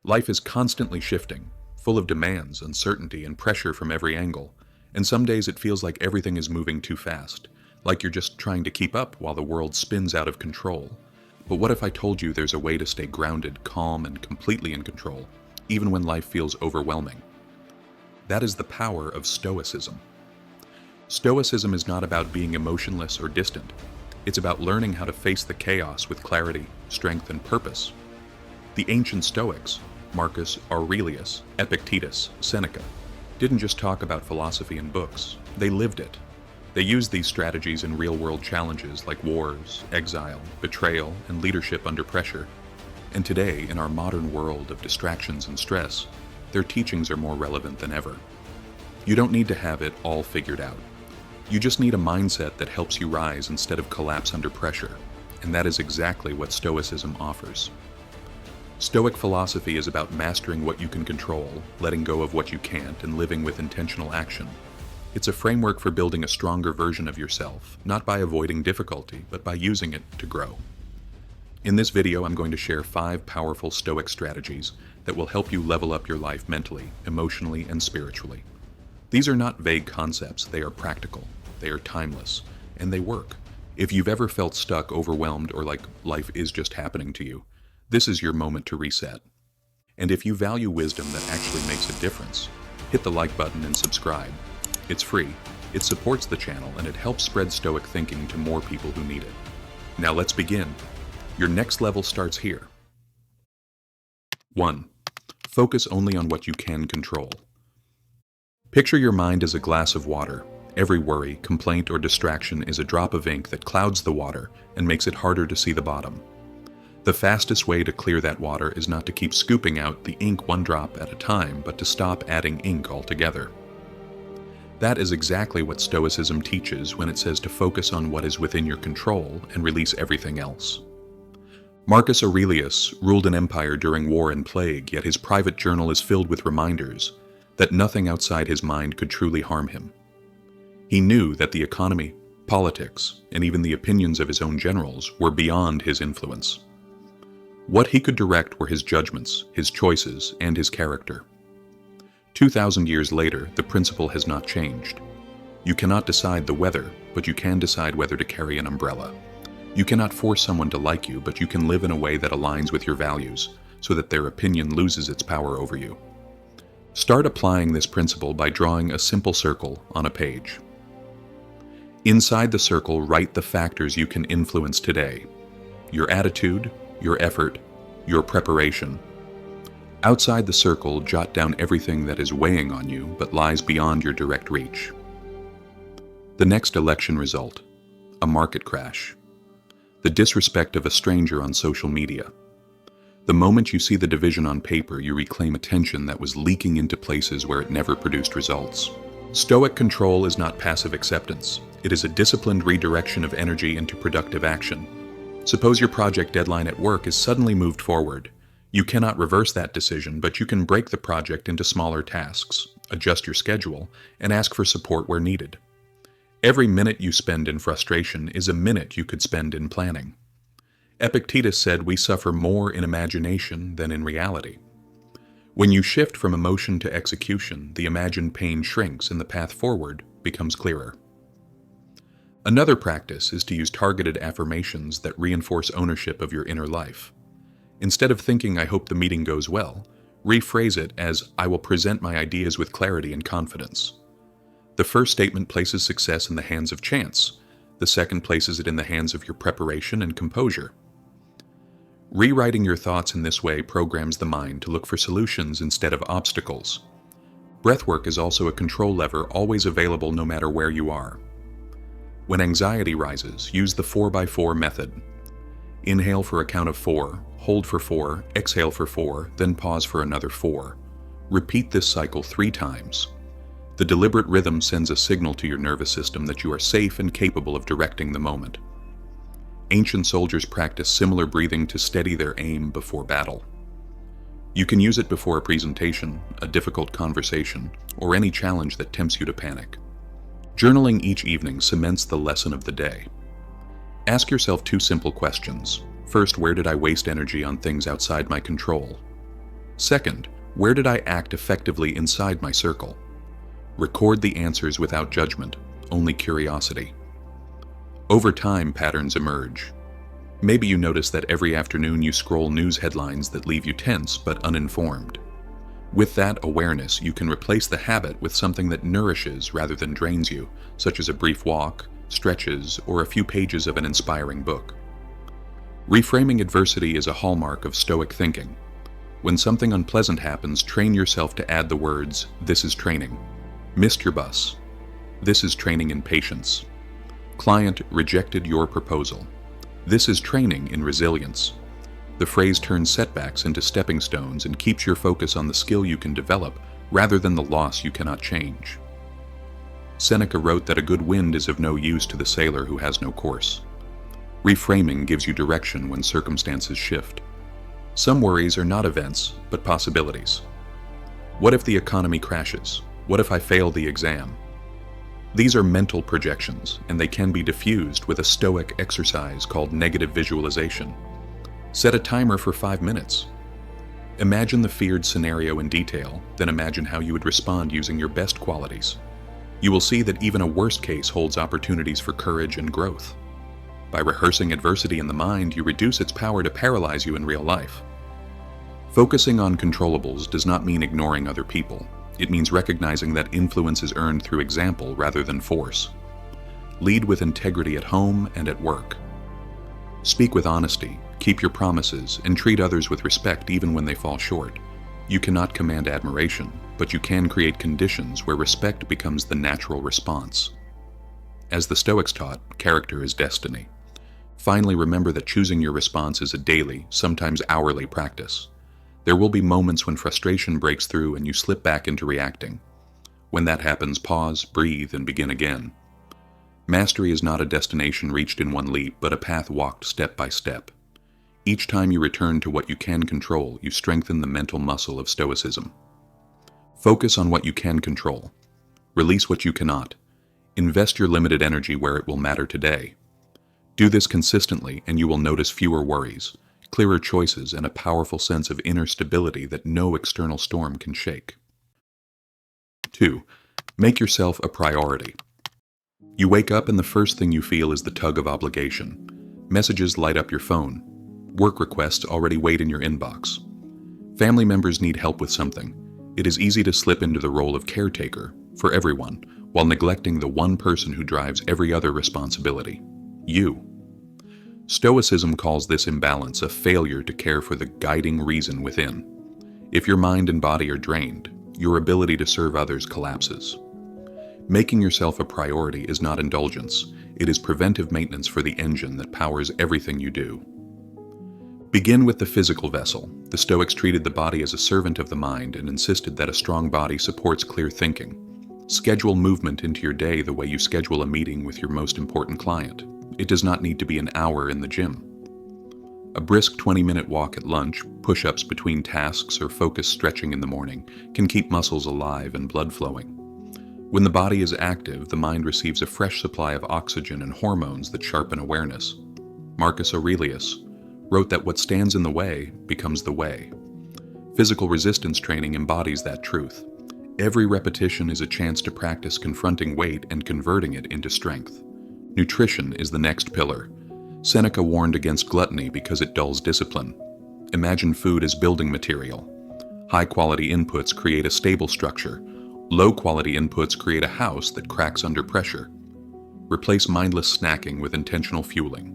Life is constantly shifting, full of demands, uncertainty, and pressure from every angle, and some days it feels like everything is moving too fast, like you're just trying to keep up while the world spins out of control. But what if I told you there's a way to stay grounded, calm, and completely in control, even when life feels overwhelming? That is the power of Stoicism. Stoicism is not about being emotionless or distant. It's about learning how to face the chaos with clarity, strength, and purpose. The ancient Stoics, Marcus Aurelius, Epictetus, Seneca, didn't just talk about philosophy in books, they lived it. They used these strategies in real-world challenges like wars, exile, betrayal, and leadership under pressure. And today, in our modern world of distractions and stress, their teachings are more relevant than ever. You don't need to have it all figured out. You just need a mindset that helps you rise instead of collapse under pressure, and that is exactly what Stoicism offers. Stoic philosophy is about mastering what you can control, letting go of what you can't, and living with intentional action. It's a framework for building a stronger version of yourself, not by avoiding difficulty, but by using it to grow. In this video, I'm going to share 5 powerful Stoic strategies that will help you level up your life mentally, emotionally, and spiritually. These are not vague concepts, they are practical, they are timeless, and they work. If you've ever felt stuck, overwhelmed, or like life is just happening to you, this is your moment to reset. And if you value wisdom that actually makes a difference, hit the like button and subscribe. It's free, it supports the channel, and it helps spread Stoic thinking to more people who need it. Now let's begin. Your next level starts here. 1. Focus only on what you can control. Picture your mind as a glass of water. Every worry, complaint, or distraction is a drop of ink that clouds the water and makes it harder to see the bottom. The fastest way to clear that water is not to keep scooping out the ink one drop at a time, but to stop adding ink altogether. That is exactly what Stoicism teaches when it says to focus on what is within your control and release everything else. Marcus Aurelius ruled an empire during war and plague, yet his private journal is filled with reminders that nothing outside his mind could truly harm him. He knew that the economy, politics, and even the opinions of his own generals were beyond his influence. What he could direct were his judgments, his choices, and his character. 2,000 years later, the principle has not changed. You cannot decide the weather, but you can decide whether to carry an umbrella. You cannot force someone to like you, but you can live in a way that aligns with your values, so that their opinion loses its power over you. Start applying this principle by drawing a simple circle on a page. Inside the circle, write the factors you can influence today: your attitude, your effort, your preparation. Outside the circle, jot down everything that is weighing on you but lies beyond your direct reach. The next election result: a market crash. The disrespect of a stranger on social media. The moment you see the division on paper, you reclaim attention that was leaking into places where it never produced results. Stoic control is not passive acceptance. It is a disciplined redirection of energy into productive action. Suppose your project deadline at work is suddenly moved forward. You cannot reverse that decision, but you can break the project into smaller tasks, adjust your schedule, and ask for support where needed. Every minute you spend in frustration is a minute you could spend in planning. Epictetus said we suffer more in imagination than in reality. When you shift from emotion to execution, the imagined pain shrinks and the path forward becomes clearer. Another practice is to use targeted affirmations that reinforce ownership of your inner life. Instead of thinking, "I hope the meeting goes well," rephrase it as, "I will present my ideas with clarity and confidence." The first statement places success in the hands of chance. The second places it in the hands of your preparation and composure. Rewriting your thoughts in this way programs the mind to look for solutions instead of obstacles. Breathwork is also a control lever, always available no matter where you are. When anxiety rises, use the 4x4 method. Inhale for a count of 4, hold for 4, exhale for 4, then pause for another 4. Repeat this cycle 3 times. The deliberate rhythm sends a signal to your nervous system that you are safe and capable of directing the moment. Ancient soldiers practiced similar breathing to steady their aim before battle. You can use it before a presentation, a difficult conversation, or any challenge that tempts you to panic. Journaling each evening cements the lesson of the day. Ask yourself 2 simple questions. First, where did I waste energy on things outside my control? Second, where did I act effectively inside my circle? Record the answers without judgment, only curiosity. Over time, patterns emerge. Maybe you notice that every afternoon you scroll news headlines that leave you tense but uninformed. With that awareness, you can replace the habit with something that nourishes rather than drains you, such as a brief walk, stretches, or a few pages of an inspiring book. Reframing adversity is a hallmark of Stoic thinking. When something unpleasant happens, train yourself to add the words, "This is training." Missed your bus. This is training in patience. Client rejected your proposal. This is training in resilience. The phrase turns setbacks into stepping stones and keeps your focus on the skill you can develop rather than the loss you cannot change. Seneca wrote that a good wind is of no use to the sailor who has no course. Reframing gives you direction when circumstances shift. Some worries are not events, but possibilities. What if the economy crashes? What if I fail the exam? These are mental projections, and they can be diffused with a Stoic exercise called negative visualization. Set a timer for 5 minutes. Imagine the feared scenario in detail, then imagine how you would respond using your best qualities. You will see that even a worst case holds opportunities for courage and growth. By rehearsing adversity in the mind, you reduce its power to paralyze you in real life. Focusing on controllables does not mean ignoring other people. It means recognizing that influence is earned through example rather than force. Lead with integrity at home and at work. Speak with honesty, keep your promises, and treat others with respect even when they fall short. You cannot command admiration, but you can create conditions where respect becomes the natural response. As the Stoics taught, character is destiny. Finally, remember that choosing your response is a daily, sometimes hourly practice. There will be moments when frustration breaks through and you slip back into reacting. When that happens, pause, breathe, and begin again. Mastery is not a destination reached in one leap, but a path walked step by step. Each time you return to what you can control, you strengthen the mental muscle of Stoicism. Focus on what you can control. Release what you cannot. Invest your limited energy where it will matter today. Do this consistently and you will notice fewer worries, clearer choices, and a powerful sense of inner stability that no external storm can shake. 2. Make yourself a priority. You wake up and the first thing you feel is the tug of obligation. Messages light up your phone. Work requests already wait in your inbox. Family members need help with something. It is easy to slip into the role of caretaker for everyone while neglecting the one person who drives every other responsibility: you. Stoicism calls this imbalance a failure to care for the guiding reason within. If your mind and body are drained, your ability to serve others collapses. Making yourself a priority is not indulgence, it is preventive maintenance for the engine that powers everything you do. Begin with the physical vessel. The Stoics treated the body as a servant of the mind and insisted that a strong body supports clear thinking. Schedule movement into your day the way you schedule a meeting with your most important client. It does not need to be an hour in the gym. A brisk 20-minute walk at lunch, push-ups between tasks, or focused stretching in the morning can keep muscles alive and blood flowing. When the body is active, the mind receives a fresh supply of oxygen and hormones that sharpen awareness. Marcus Aurelius wrote that what stands in the way becomes the way. Physical resistance training embodies that truth. Every repetition is a chance to practice confronting weight and converting it into strength. Nutrition is the next pillar. Seneca warned against gluttony because it dulls discipline. Imagine food as building material. High-quality inputs create a stable structure. Low-quality inputs create a house that cracks under pressure. Replace mindless snacking with intentional fueling.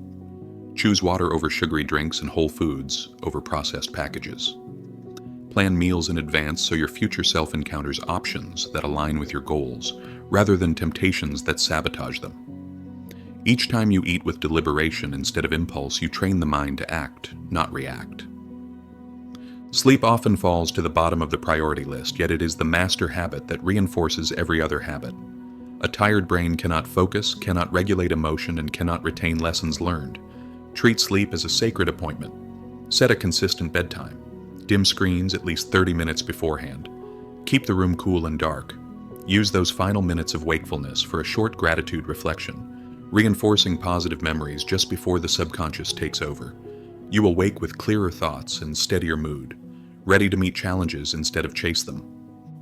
Choose water over sugary drinks and whole foods over processed packages. Plan meals in advance so your future self encounters options that align with your goals, rather than temptations that sabotage them. Each time you eat with deliberation instead of impulse, you train the mind to act, not react. Sleep often falls to the bottom of the priority list, yet it is the master habit that reinforces every other habit. A tired brain cannot focus, cannot regulate emotion, and cannot retain lessons learned. Treat sleep as a sacred appointment. Set a consistent bedtime. Dim screens at least 30 minutes beforehand. Keep the room cool and dark. Use those final minutes of wakefulness for a short gratitude reflection, reinforcing positive memories just before the subconscious takes over. You will wake with clearer thoughts and steadier mood. ready to meet challenges instead of chase them.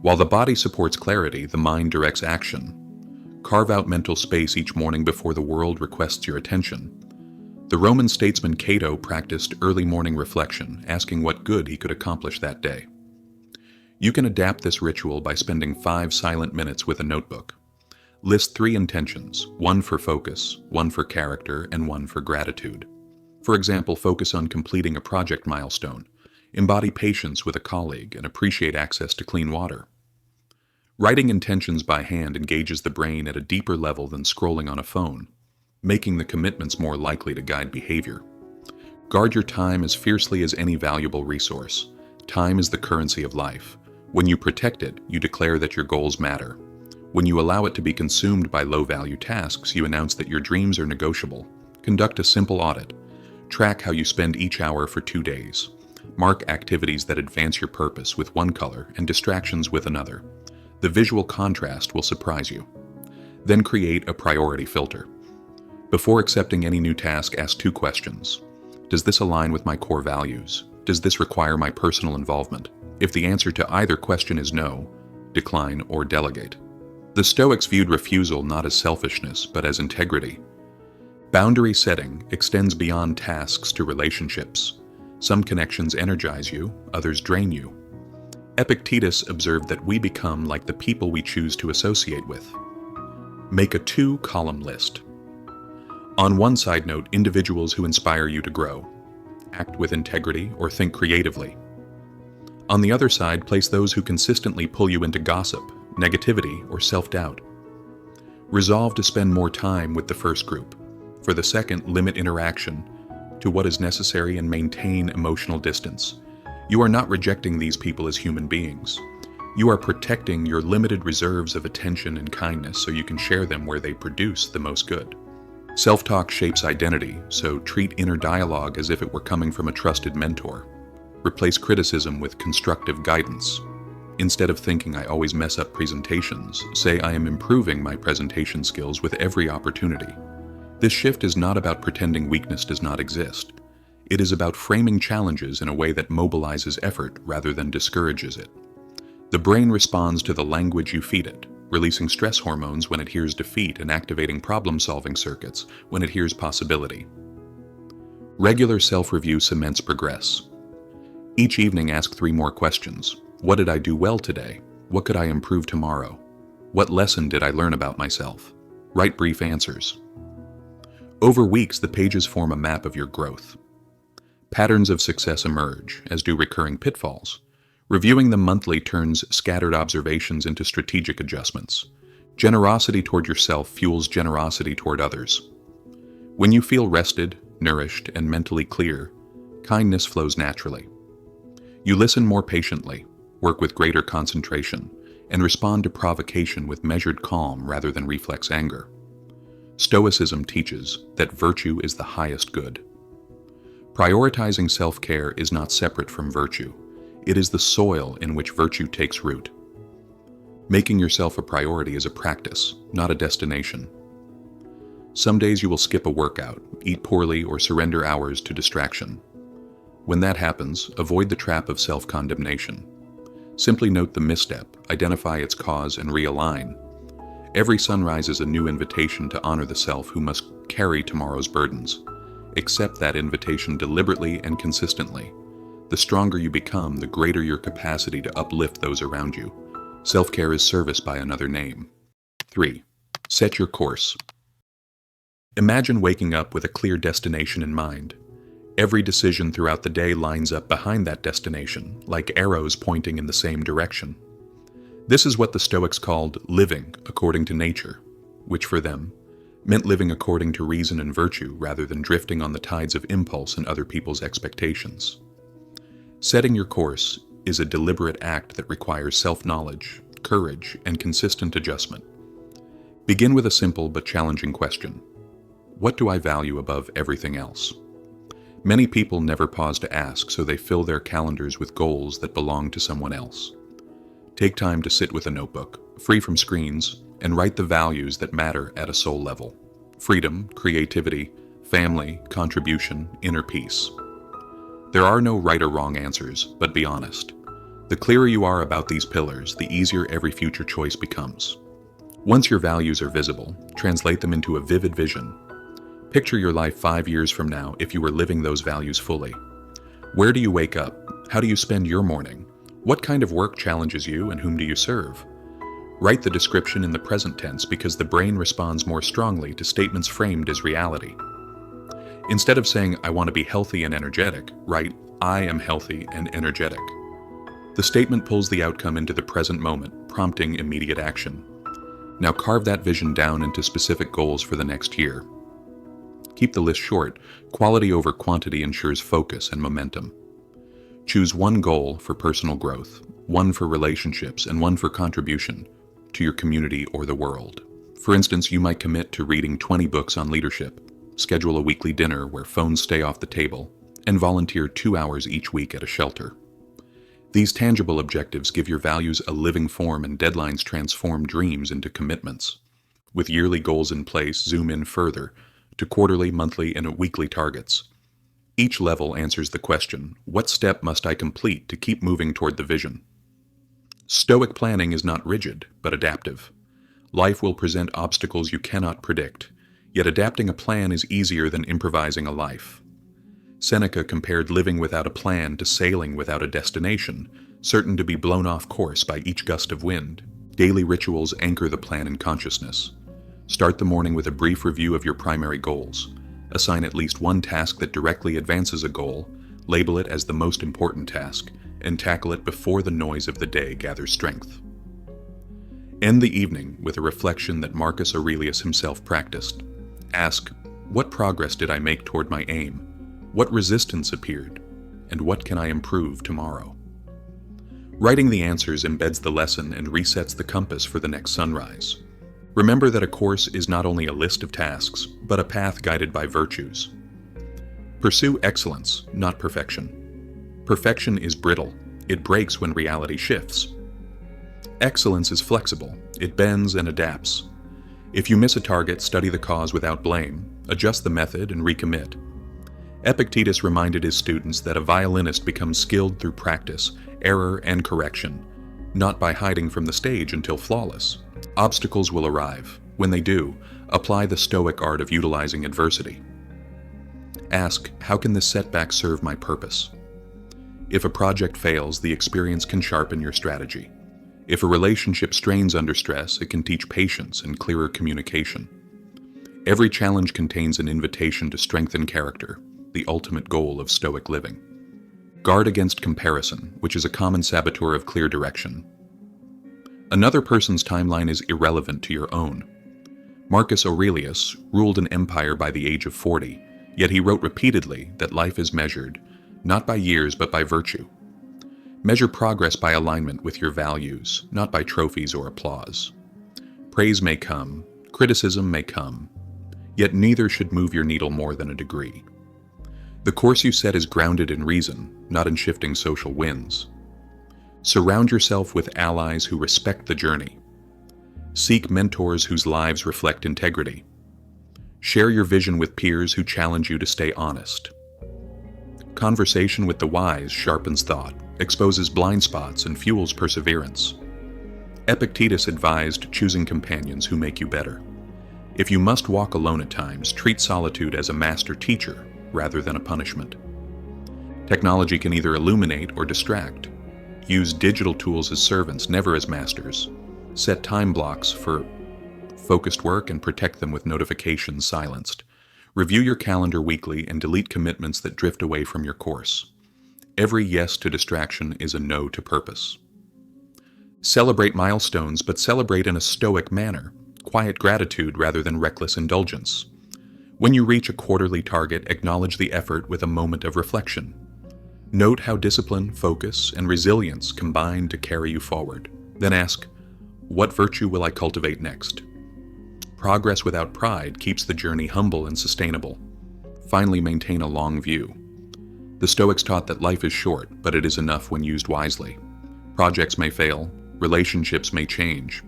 While the body supports clarity, the mind directs action. Carve out mental space each morning before the world requests your attention. The Roman statesman Cato practiced early morning reflection, asking what good he could accomplish that day. You can adapt this ritual by spending 5 silent minutes with a notebook. List 3 intentions, 1 for focus, 1 for character, and 1 for gratitude. For example, focus on completing a project milestone, embody patience with a colleague, and appreciate access to clean water. Writing intentions by hand engages the brain at a deeper level than scrolling on a phone, making the commitments more likely to guide behavior. Guard your time as fiercely as any valuable resource. Time is the currency of life. When you protect it, you declare that your goals matter. When you allow it to be consumed by low-value tasks, you announce that your dreams are negotiable. Conduct a simple audit. Track how you spend each hour for 2 days. Mark activities that advance your purpose with one color and distractions with another. The visual contrast will surprise you. Then create a priority filter. Before accepting any new task, ask 2 questions. Does this align with my core values? Does this require my personal involvement? If the answer to either question is no, decline or delegate. The Stoics viewed refusal not as selfishness, but as integrity. Boundary setting extends beyond tasks to relationships. Some connections energize you, others drain you. Epictetus observed that we become like the people we choose to associate with. Make a 2-column list. On one side, note individuals who inspire you to grow, act with integrity, or think creatively. On the other side, place those who consistently pull you into gossip, negativity, or self-doubt. Resolve to spend more time with the first group. For the second, limit interaction to what is necessary and maintain emotional distance. You are not rejecting these people as human beings. You are protecting your limited reserves of attention and kindness so you can share them where they produce the most good. Self-talk shapes identity, so treat inner dialogue as if it were coming from a trusted mentor. Replace criticism with constructive guidance. Instead of thinking I always mess up presentations, say I am improving my presentation skills with every opportunity. This shift is not about pretending weakness does not exist. It is about framing challenges in a way that mobilizes effort rather than discourages it. The brain responds to the language you feed it, releasing stress hormones when it hears defeat and activating problem-solving circuits when it hears possibility. Regular self-review cements progress. Each evening, ask 3 more questions. What did I do well today? What could I improve tomorrow? What lesson did I learn about myself? Write brief answers. Over weeks, the pages form a map of your growth. Patterns of success emerge, as do recurring pitfalls. Reviewing them monthly turns scattered observations into strategic adjustments. Generosity toward yourself fuels generosity toward others. When you feel rested, nourished, and mentally clear, kindness flows naturally. You listen more patiently, work with greater concentration, and respond to provocation with measured calm rather than reflex anger. Stoicism teaches that virtue is the highest good. Prioritizing self-care is not separate from virtue. It is the soil in which virtue takes root. Making yourself a priority is a practice, not a destination. Some days you will skip a workout, eat poorly, or surrender hours to distraction. When that happens, avoid the trap of self-condemnation. Simply note the misstep, identify its cause, and realign. Every sunrise is a new invitation to honor the self who must carry tomorrow's burdens. Accept that invitation deliberately and consistently. The stronger you become, the greater your capacity to uplift those around you. Self-care is service by another name. 3. Set your course. Imagine waking up with a clear destination in mind. Every decision throughout the day lines up behind that destination, like arrows pointing in the same direction. This is what the Stoics called living according to nature, which for them meant living according to reason and virtue rather than drifting on the tides of impulse and other people's expectations. Setting your course is a deliberate act that requires self-knowledge, courage, and consistent adjustment. Begin with a simple but challenging question. What do I value above everything else? Many people never pause to ask, so they fill their calendars with goals that belong to someone else. Take time to sit with a notebook, free from screens, and write the values that matter at a soul level. Freedom, creativity, family, contribution, inner peace. There are no right or wrong answers, but be honest. The clearer you are about these pillars, the easier every future choice becomes. Once your values are visible, translate them into a vivid vision. Picture your life 5 years from now if you were living those values fully. Where do you wake up? How do you spend your morning? What kind of work challenges you, and whom do you serve? Write the description in the present tense because the brain responds more strongly to statements framed as reality. Instead of saying, "I want to be healthy and energetic," write, "I am healthy and energetic." The statement pulls the outcome into the present moment, prompting immediate action. Now carve that vision down into specific goals for the next year. Keep the list short. Quality over quantity ensures focus and momentum. Choose one goal for personal growth, one for relationships, and one for contribution to your community or the world. For instance, you might commit to reading 20 books on leadership, schedule a weekly dinner where phones stay off the table, and volunteer 2 hours each week at a shelter. These tangible objectives give your values a living form, and deadlines transform dreams into commitments. With yearly goals in place, zoom in further to quarterly, monthly, and weekly targets. Each level answers the question, what step must I complete to keep moving toward the vision? Stoic planning is not rigid, but adaptive. Life will present obstacles you cannot predict, yet adapting a plan is easier than improvising a life. Seneca compared living without a plan to sailing without a destination, certain to be blown off course by each gust of wind. Daily rituals anchor the plan in consciousness. Start the morning with a brief review of your primary goals. Assign at least one task that directly advances a goal, label it as the most important task, and tackle it before the noise of the day gathers strength. End the evening with a reflection that Marcus Aurelius himself practiced. Ask, what progress did I make toward my aim? What resistance appeared? And what can I improve tomorrow? Writing the answers embeds the lesson and resets the compass for the next sunrise. Remember that a course is not only a list of tasks, but a path guided by virtues. Pursue excellence, not perfection. Perfection is brittle. It breaks when reality shifts. Excellence is flexible. It bends and adapts. If you miss a target, study the cause without blame, adjust the method, and recommit. Epictetus reminded his students that a violinist becomes skilled through practice, error, and correction, not by hiding from the stage until flawless. Obstacles will arrive. When they do, apply the Stoic art of utilizing adversity. Ask, how can this setback serve my purpose? If a project fails, the experience can sharpen your strategy. If a relationship strains under stress, it can teach patience and clearer communication. Every challenge contains an invitation to strengthen character, the ultimate goal of Stoic living. Guard against comparison, which is a common saboteur of clear direction. Another person's timeline is irrelevant to your own. Marcus Aurelius ruled an empire by the age of 40, yet he wrote repeatedly that life is measured, not by years but by virtue. Measure progress by alignment with your values, not by trophies or applause. Praise may come, criticism may come, yet neither should move your needle more than a degree. The course you set is grounded in reason, not in shifting social winds. Surround yourself with allies who respect the journey. Seek mentors whose lives reflect integrity. Share your vision with peers who challenge you to stay honest. Conversation with the wise sharpens thought, exposes blind spots, and fuels perseverance. Epictetus advised choosing companions who make you better. If you must walk alone at times, treat solitude as a master teacher rather than a punishment. Technology can either illuminate or distract. Use digital tools as servants, never as masters. Set time blocks for focused work and protect them with notifications silenced. Review your calendar weekly and delete commitments that drift away from your course. Every yes to distraction is a no to purpose. Celebrate milestones, but celebrate in a stoic manner. Quiet gratitude rather than reckless indulgence. When you reach a quarterly target, acknowledge the effort with a moment of reflection. Note how discipline, focus, and resilience combine to carry you forward. Then ask, what virtue will I cultivate next? Progress without pride keeps the journey humble and sustainable. Finally, maintain a long view. The Stoics taught that life is short, but it is enough when used wisely. Projects may fail, relationships may change,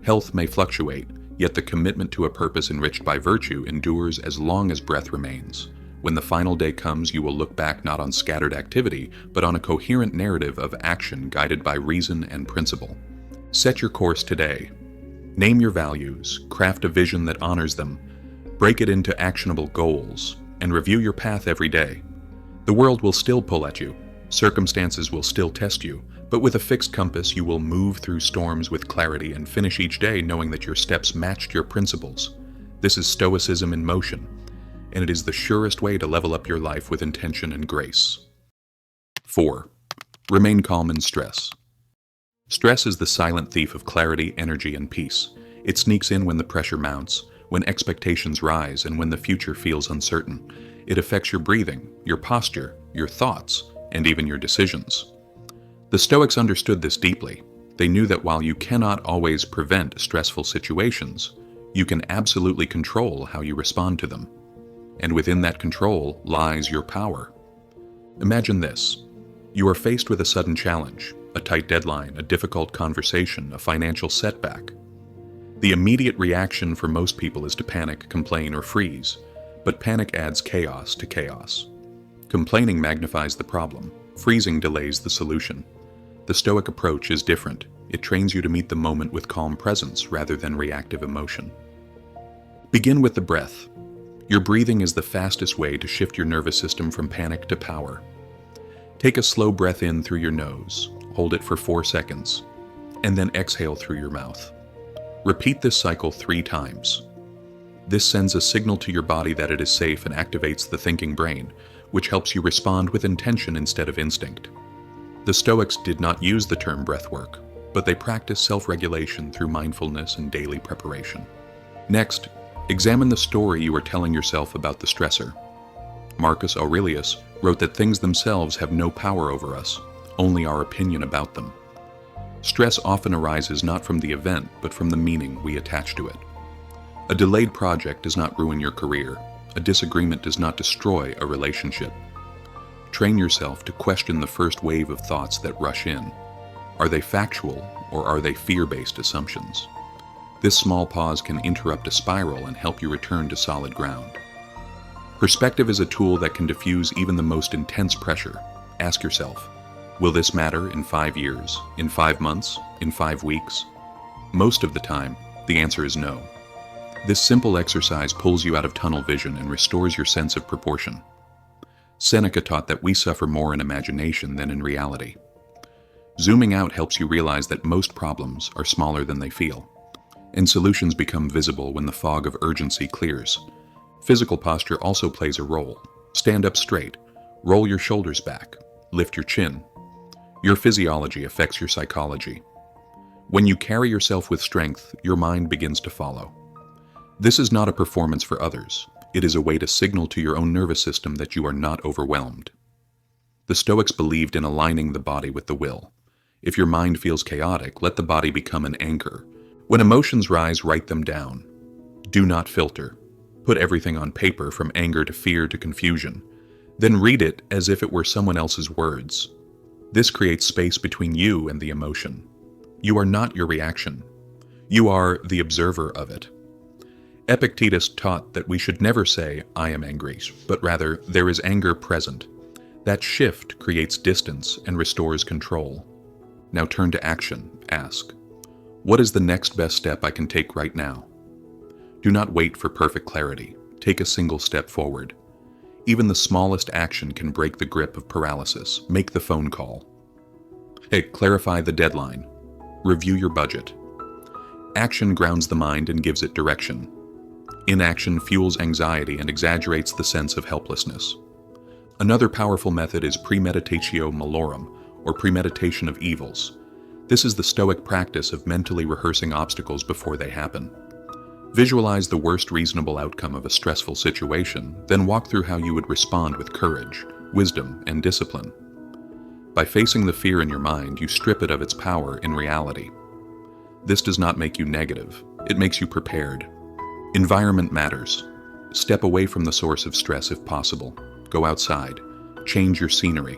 health may fluctuate, yet the commitment to a purpose enriched by virtue endures as long as breath remains. When the final day comes, you will look back not on scattered activity, but on a coherent narrative of action guided by reason and principle. Set your course today. Name your values, craft a vision that honors them, break it into actionable goals, and review your path every day. The world will still pull at you, circumstances will still test you, but with a fixed compass you will move through storms with clarity and finish each day knowing that your steps matched your principles. This is Stoicism in motion, and it is the surest way to level up your life with intention and grace. 4. Remain calm in stress. Stress is the silent thief of clarity, energy, and peace. It sneaks in when the pressure mounts, when expectations rise, and when the future feels uncertain. It affects your breathing, your posture, your thoughts, and even your decisions. The Stoics understood this deeply. They knew that while you cannot always prevent stressful situations, you can absolutely control how you respond to them. And within that control lies your power. Imagine this. You are faced with a sudden challenge, a tight deadline, a difficult conversation, a financial setback. The immediate reaction for most people is to panic, complain, or freeze, but panic adds chaos to chaos. Complaining magnifies the problem. Freezing delays the solution. The Stoic approach is different. It trains you to meet the moment with calm presence rather than reactive emotion. Begin with the breath. Your breathing is the fastest way to shift your nervous system from panic to power. Take a slow breath in through your nose, hold it for 4 seconds, and then exhale through your mouth. Repeat this cycle 3 times. This sends a signal to your body that it is safe and activates the thinking brain, which helps you respond with intention instead of instinct. The Stoics did not use the term breathwork, but they practiced self-regulation through mindfulness and daily preparation. Next, examine the story you are telling yourself about the stressor. Marcus Aurelius wrote that things themselves have no power over us, only our opinion about them. Stress often arises not from the event, but from the meaning we attach to it. A delayed project does not ruin your career. A disagreement does not destroy a relationship. Train yourself to question the first wave of thoughts that rush in. Are they factual, or are they fear-based assumptions? This small pause can interrupt a spiral and help you return to solid ground. Perspective is a tool that can diffuse even the most intense pressure. Ask yourself, will this matter in 5 years, in 5 months, in 5 weeks? Most of the time, the answer is no. This simple exercise pulls you out of tunnel vision and restores your sense of proportion. Seneca taught that we suffer more in imagination than in reality. Zooming out helps you realize that most problems are smaller than they feel, and solutions become visible when the fog of urgency clears. Physical posture also plays a role. Stand up straight, roll your shoulders back, lift your chin. Your physiology affects your psychology. When you carry yourself with strength, your mind begins to follow. This is not a performance for others. It is a way to signal to your own nervous system that you are not overwhelmed. The Stoics believed in aligning the body with the will. If your mind feels chaotic, let the body become an anchor. When emotions rise, write them down. Do not filter. Put everything on paper, from anger to fear to confusion. Then read it as if it were someone else's words. This creates space between you and the emotion. You are not your reaction. You are the observer of it. Epictetus taught that we should never say, "I am angry," but rather, "There is anger present." That shift creates distance and restores control. Now turn to action. Ask, what is the next best step I can take right now? Do not wait for perfect clarity. Take a single step forward. Even the smallest action can break the grip of paralysis. Make the phone call. Clarify the deadline. Review your budget. Action grounds the mind and gives it direction. Inaction fuels anxiety and exaggerates the sense of helplessness. Another powerful method is premeditatio malorum, or premeditation of evils. This is the Stoic practice of mentally rehearsing obstacles before they happen. Visualize the worst reasonable outcome of a stressful situation, then walk through how you would respond with courage, wisdom, and discipline. By facing the fear in your mind, you strip it of its power in reality. This does not make you negative. It makes you prepared. Environment matters. Step away from the source of stress if possible. Go outside. Change your scenery.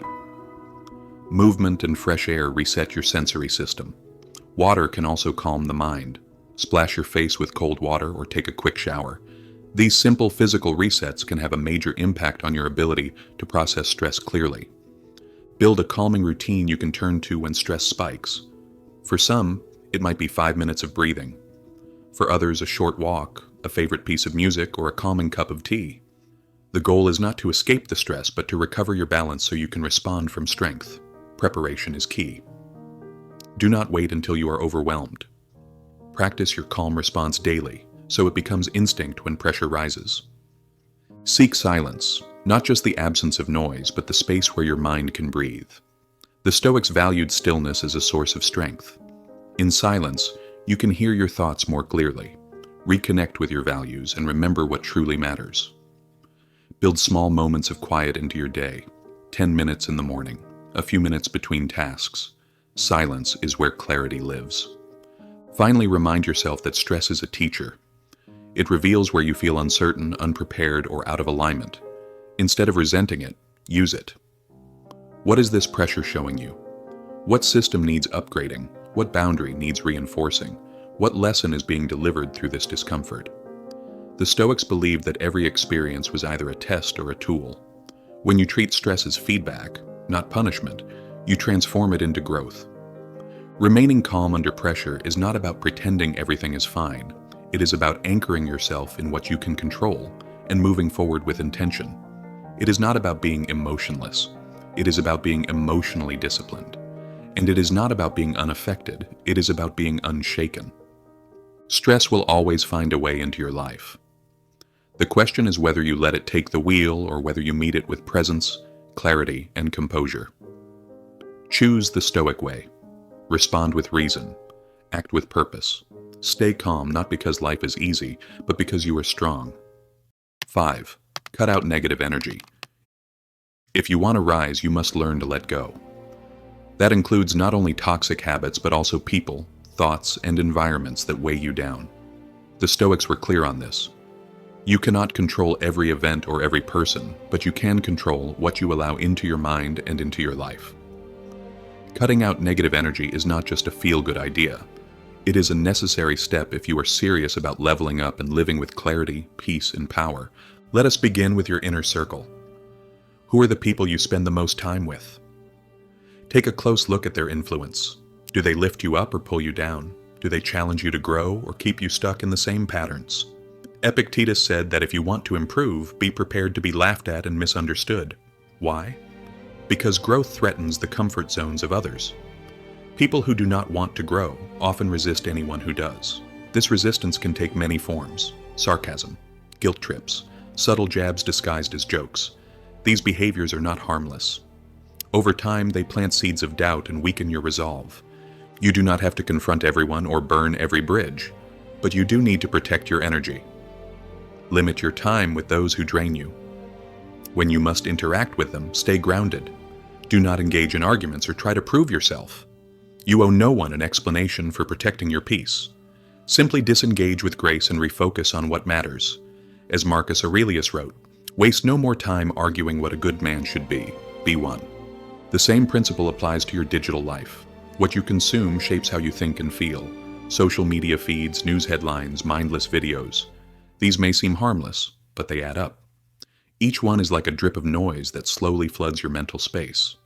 Movement and fresh air reset your sensory system. Water can also calm the mind. Splash your face with cold water or take a quick shower. These simple physical resets can have a major impact on your ability to process stress clearly. Build a calming routine you can turn to when stress spikes. For some, it might be 5 minutes of breathing. For others, a short walk, a favorite piece of music, or a calming cup of tea. The goal is not to escape the stress, but to recover your balance so you can respond from strength. Preparation is key. Do not wait until you are overwhelmed. Practice your calm response daily, so it becomes instinct when pressure rises. Seek silence, not just the absence of noise, but the space where your mind can breathe. The Stoics valued stillness as a source of strength. In silence, you can hear your thoughts more clearly, reconnect with your values, and remember what truly matters. Build small moments of quiet into your day, 10 minutes in the morning, a few minutes between tasks. Silence is where clarity lives. Finally, remind yourself that stress is a teacher. It reveals where you feel uncertain, unprepared, or out of alignment. Instead of resenting it, use it. What is this pressure showing you? What system needs upgrading? What boundary needs reinforcing? What lesson is being delivered through this discomfort? The Stoics believed that every experience was either a test or a tool. When you treat stress as feedback, not punishment, you transform it into growth. Remaining calm under pressure is not about pretending everything is fine. It is about anchoring yourself in what you can control and moving forward with intention. It is not about being emotionless. It is about being emotionally disciplined. And it is not about being unaffected. It is about being unshaken. Stress will always find a way into your life. The question is whether you let it take the wheel or whether you meet it with presence, clarity, and composure. Choose the Stoic way. Respond with reason. Act with purpose. Stay calm not because life is easy, but because you are strong. 5. Cut out negative energy. If you want to rise, you must learn to let go. That includes not only toxic habits, but also people, thoughts, and environments that weigh you down. The Stoics were clear on this. You cannot control every event or every person, but you can control what you allow into your mind and into your life. Cutting out negative energy is not just a feel-good idea. It is a necessary step if you are serious about leveling up and living with clarity, peace, and power. Let us begin with your inner circle. Who are the people you spend the most time with? Take a close look at their influence. Do they lift you up or pull you down? Do they challenge you to grow or keep you stuck in the same patterns? Epictetus said that if you want to improve, be prepared to be laughed at and misunderstood. Why? Because growth threatens the comfort zones of others. People who do not want to grow often resist anyone who does. This resistance can take many forms: sarcasm, guilt trips, subtle jabs disguised as jokes. These behaviors are not harmless. Over time, they plant seeds of doubt and weaken your resolve. You do not have to confront everyone or burn every bridge, but you do need to protect your energy. Limit your time with those who drain you. When you must interact with them, stay grounded. Do not engage in arguments or try to prove yourself. You owe no one an explanation for protecting your peace. Simply disengage with grace and refocus on what matters. As Marcus Aurelius wrote, waste no more time arguing what a good man should be one. The same principle applies to your digital life. What you consume shapes how you think and feel. Social media feeds, news headlines, mindless videos. These may seem harmless, but they add up. Each one is like a drip of noise that slowly floods your mental space.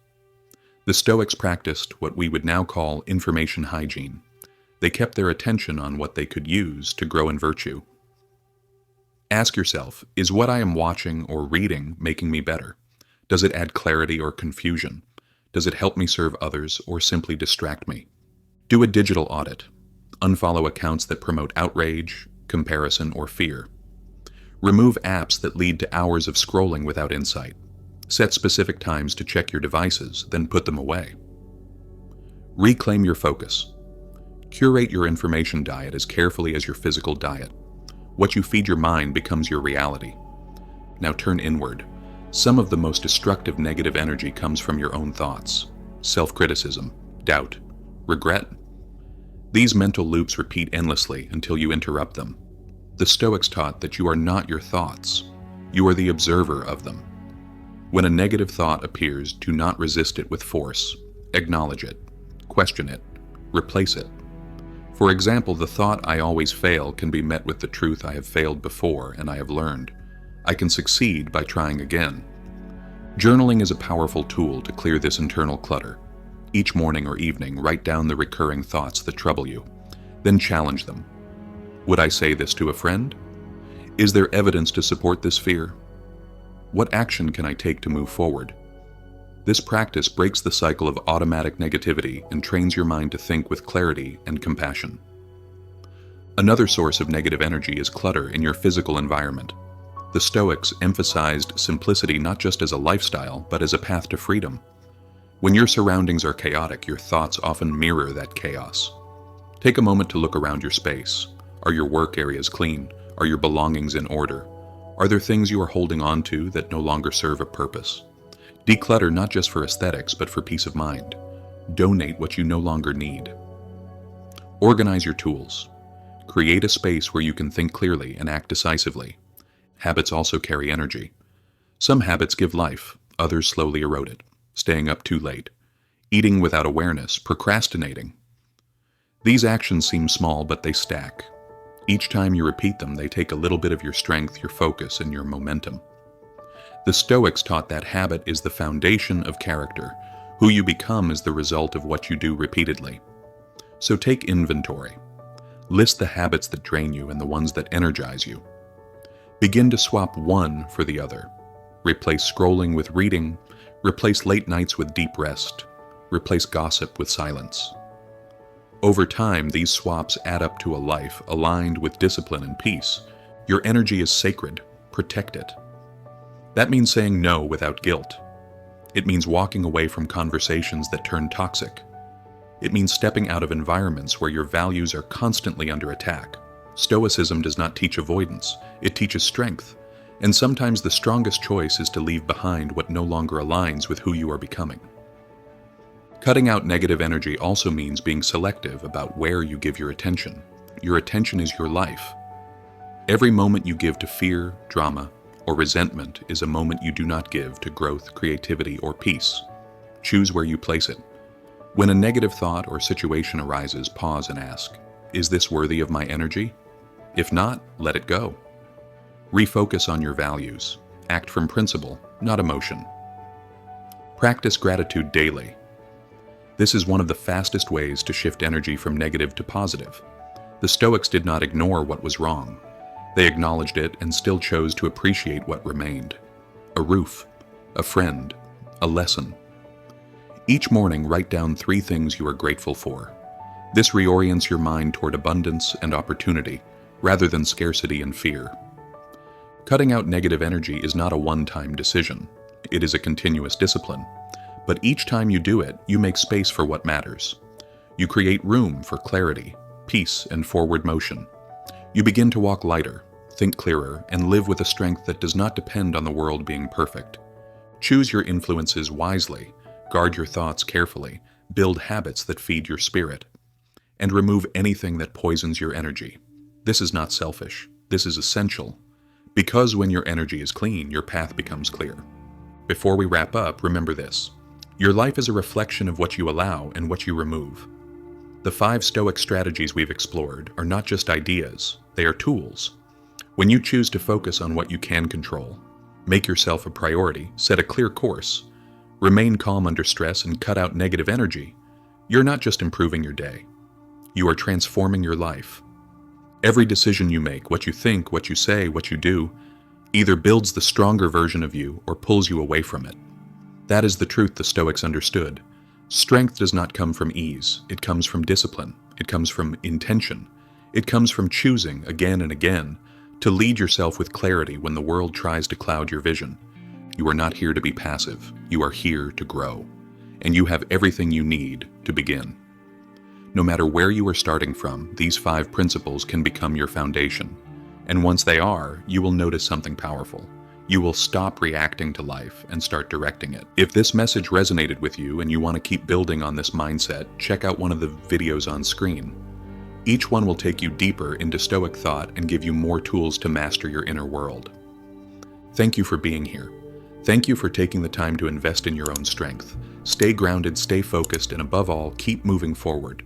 The Stoics practiced what we would now call information hygiene. They kept their attention on what they could use to grow in virtue. Ask yourself, is what I am watching or reading making me better? Does it add clarity or confusion? Does it help me serve others or simply distract me? Do a digital audit. Unfollow accounts that promote outrage, comparison, or fear. Remove apps that lead to hours of scrolling without insight. Set specific times to check your devices, then put them away. Reclaim your focus. Curate your information diet as carefully as your physical diet. What you feed your mind becomes your reality. Now turn inward. Some of the most destructive negative energy comes from your own thoughts. Self-criticism, doubt, regret. These mental loops repeat endlessly until you interrupt them. The Stoics taught that you are not your thoughts. You are the observer of them. When a negative thought appears, do not resist it with force. Acknowledge it. Question it. Replace it. For example, the thought "I always fail" can be met with the truth "I have failed before and I have learned. I can succeed by trying again." Journaling is a powerful tool to clear this internal clutter. Each morning or evening, write down the recurring thoughts that trouble you. Then challenge them. Would I say this to a friend? Is there evidence to support this fear? What action can I take to move forward? This practice breaks the cycle of automatic negativity and trains your mind to think with clarity and compassion. Another source of negative energy is clutter in your physical environment. The Stoics emphasized simplicity not just as a lifestyle, but as a path to freedom. When your surroundings are chaotic, your thoughts often mirror that chaos. Take a moment to look around your space. Are your work areas clean? Are your belongings in order? Are there things you are holding on to that no longer serve a purpose? Declutter not just for aesthetics, but for peace of mind. Donate what you no longer need. Organize your tools. Create a space where you can think clearly and act decisively. Habits also carry energy. Some habits give life, others slowly erode it. Staying up too late, eating without awareness, procrastinating. These actions seem small, but they stack. Each time you repeat them, they take a little bit of your strength, your focus, and your momentum. The Stoics taught that habit is the foundation of character. Who you become is the result of what you do repeatedly. So take inventory. List the habits that drain you and the ones that energize you. Begin to swap one for the other. Replace scrolling with reading. Replace late nights with deep rest. Replace gossip with silence. Over time, these swaps add up to a life aligned with discipline and peace. Your energy is sacred. Protect it. That means saying no without guilt. It means walking away from conversations that turn toxic. It means stepping out of environments where your values are constantly under attack. Stoicism does not teach avoidance. It teaches strength. And sometimes the strongest choice is to leave behind what no longer aligns with who you are becoming. Cutting out negative energy also means being selective about where you give your attention. Your attention is your life. Every moment you give to fear, drama, or resentment is a moment you do not give to growth, creativity, or peace. Choose where you place it. When a negative thought or situation arises, pause and ask, "Is this worthy of my energy?" If not, let it go. Refocus on your values. Act from principle, not emotion. Practice gratitude daily. This is one of the fastest ways to shift energy from negative to positive. The Stoics did not ignore what was wrong. They acknowledged it and still chose to appreciate what remained. A roof, a friend, a lesson. Each morning, write down 3 things you are grateful for. This reorients your mind toward abundance and opportunity, rather than scarcity and fear. Cutting out negative energy is not a one-time decision. It is a continuous discipline. But each time you do it, you make space for what matters. You create room for clarity, peace, and forward motion. You begin to walk lighter, think clearer, and live with a strength that does not depend on the world being perfect. Choose your influences wisely, guard your thoughts carefully, build habits that feed your spirit, and remove anything that poisons your energy. This is not selfish. This is essential. Because when your energy is clean, your path becomes clear. Before we wrap up, remember this. Your life is a reflection of what you allow and what you remove. The 5 Stoic strategies we've explored are not just ideas, they are tools. When you choose to focus on what you can control, make yourself a priority, set a clear course, remain calm under stress, and cut out negative energy, you're not just improving your day. You are transforming your life. Every decision you make, what you think, what you say, what you do, either builds the stronger version of you or pulls you away from it. That is the truth the Stoics understood. Strength does not come from ease. It comes from discipline. It comes from intention. It comes from choosing again and again to lead yourself with clarity when the world tries to cloud your vision. You are not here to be passive. You are here to grow. And you have everything you need to begin. No matter where you are starting from, these 5 principles can become your foundation. And once they are, you will notice something powerful. You will stop reacting to life and start directing it. If this message resonated with you and you want to keep building on this mindset, check out one of the videos on screen. Each one will take you deeper into Stoic thought and give you more tools to master your inner world. Thank you for being here. Thank you for taking the time to invest in your own strength. Stay grounded, stay focused, and above all, keep moving forward.